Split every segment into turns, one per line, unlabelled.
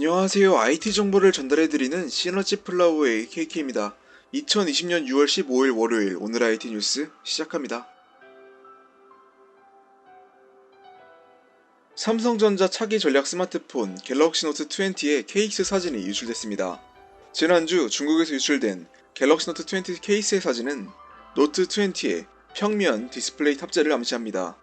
안녕하세요. IT 정보를 전달해드리는 시너지 플라워의 KK입니다. 2020년 6월 15일 월요일 오늘 IT 뉴스 시작합니다. 삼성전자 차기 전략 스마트폰 갤럭시 노트 20의 케이스 사진이 유출됐습니다. 지난주 중국에서 유출된 갤럭시 노트 20 케이스의 사진은 노트 20의 평면 디스플레이 탑재를 암시합니다.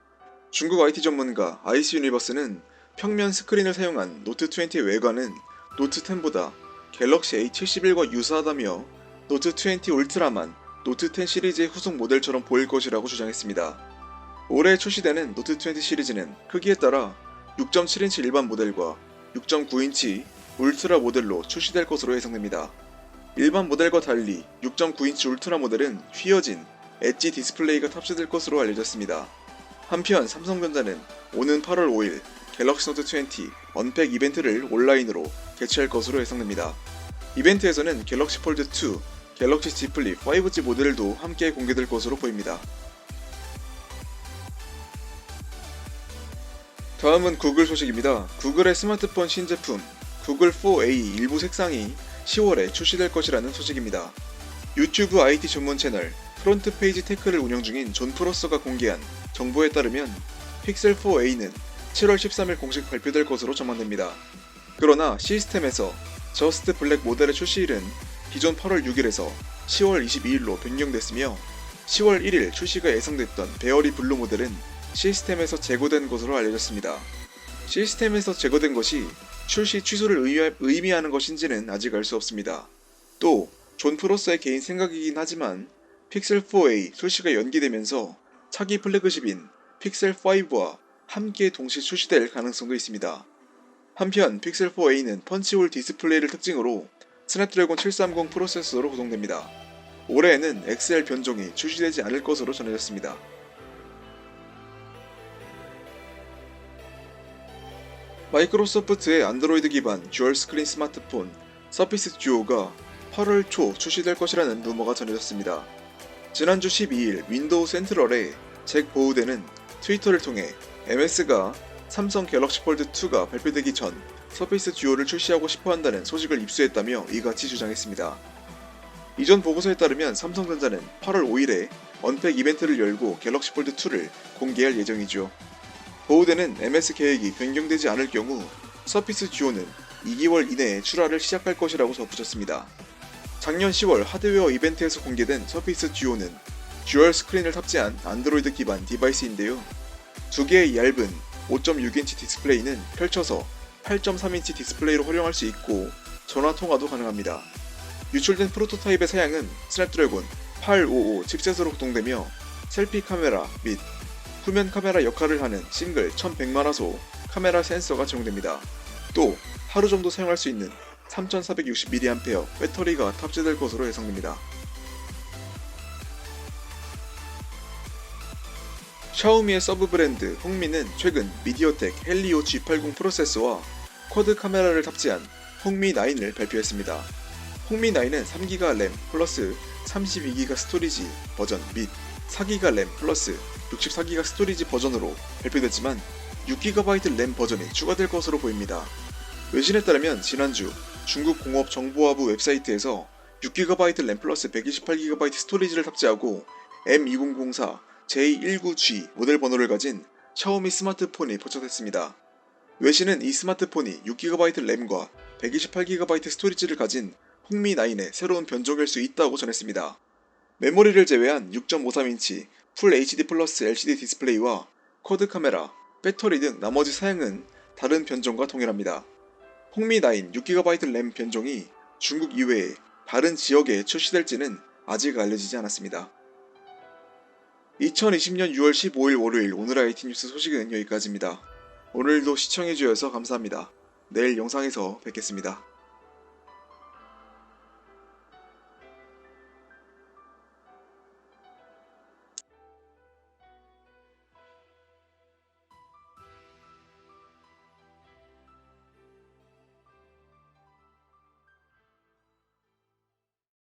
중국 IT 전문가 아이스 유니버스는 평면 스크린을 사용한 노트 20의 외관은 노트 10보다 갤럭시 A71과 유사하다며 노트 20 울트라만 노트 10 시리즈의 후속 모델처럼 보일 것이라고 주장했습니다. 올해 출시되는 노트 20 시리즈는 크기에 따라 6.7인치 일반 모델과 6.9인치 울트라 모델로 출시될 것으로 예상됩니다. 일반 모델과 달리 6.9인치 울트라 모델은 휘어진 엣지 디스플레이가 탑재될 것으로 알려졌습니다. 한편 삼성전자는 오는 8월 5일 갤럭시 노트 20 언팩 이벤트를 온라인으로 개최할 것으로 예상됩니다. 이벤트에서는 갤럭시 폴드 2, 갤럭시 Z 플립 5G 모델도 함께 공개될 것으로 보입니다. 다음은 구글 소식입니다. 구글의 스마트폰 신제품 구글 4a 일부 색상이 10월에 출시될 것이라는 소식입니다. 유튜브 IT 전문 채널 프론트 페이지 테크를 운영 중인 존 프로서가 공개한 정보에 따르면 픽셀 4a는 7월 13일 공식 발표될 것으로 전망됩니다. 그러나 시스템에서 저스트 블랙 모델의 출시일은 기존 8월 6일에서 10월 22일로 변경됐으며 10월 1일 출시가 예상됐던 베어리 블루 모델은 시스템에서 제거된 것으로 알려졌습니다. 시스템에서 제거된 것이 출시 취소를 의미하는 것인지는 아직 알 수 없습니다. 또 존 프로서의 개인 생각이긴 하지만 픽셀 4a 출시가 연기되면서 차기 플래그십인 픽셀 5와 함께 동시 출시될 가능성도 있습니다. 한편 픽셀 4a는 펀치홀 디스플레이를 특징으로 스냅드래곤 730 프로세서로 구동됩니다. 올해에는 XL 변종이 출시되지 않을 것으로 전해졌습니다. 마이크로소프트의 안드로이드 기반 듀얼 스크린 스마트폰 서피스 듀오가 8월 초 출시될 것이라는 루머가 전해졌습니다. 지난주 12일 윈도우 센트럴의 잭 보우대는 트위터를 통해 MS가 삼성 갤럭시 폴드 2가 발표되기 전 서피스 듀오를 출시하고 싶어한다는 소식을 입수했다며 이같이 주장했습니다. 이전 보고서에 따르면 삼성전자는 8월 5일에 언팩 이벤트를 열고 갤럭시 폴드 2를 공개할 예정이죠. 보우대는 MS 계획이 변경되지 않을 경우 서피스 듀오는 2개월 이내에 출하를 시작할 것이라고 덧붙였습니다. 작년 10월 하드웨어 이벤트에서 공개된 서피스 듀오는 듀얼 스크린을 탑재한 안드로이드 기반 디바이스인데요. 두 개의 얇은 5.6인치 디스플레이는 펼쳐서 8.3인치 디스플레이로 활용할 수 있고 전화 통화도 가능합니다. 유출된 프로토타입의 사양은 스냅드래곤 855 칩셋으로 구동되며 셀피 카메라 및 후면 카메라 역할을 하는 싱글 1100만화소 카메라 센서가 적용됩니다. 또 하루 정도 사용할 수 있는 3460mAh 배터리가 탑재될 것으로 예상됩니다. 샤오미의 서브 브랜드 홍미는 최근 미디어텍 헬리오 G80 프로세서와 쿼드 카메라를 탑재한 홍미 9을 발표했습니다. 홍미 9은 3GB 램 플러스 32GB 스토리지 버전 및 4GB 램 플러스 64GB 스토리지 버전으로 발표됐지만 6GB 램 버전이 추가될 것으로 보입니다. 외신에 따르면 지난주 중국 공업정보화부 웹사이트에서 6GB 램 플러스 128GB 스토리지를 탑재하고 M2004 J19G 모델 번호를 가진 샤오미 스마트폰이 포착됐습니다. 외신은 이 스마트폰이 6GB 램과 128GB 스토리지를 가진 홍미 9의 새로운 변종일 수 있다고 전했습니다. 메모리를 제외한 6.53인치 풀 HD 플러스 LCD 디스플레이와 쿼드 카메라, 배터리 등 나머지 사양은 다른 변종과 동일합니다. 홍미 9 6GB 램 변종이 중국 이외에 다른 지역에 출시될지는 아직 알려지지 않았습니다. 2020년 6월 15일 월요일 오늘 IT 뉴스 소식은 여기까지입니다. 오늘도 시청해주셔서 감사합니다. 내일 영상에서 뵙겠습니다.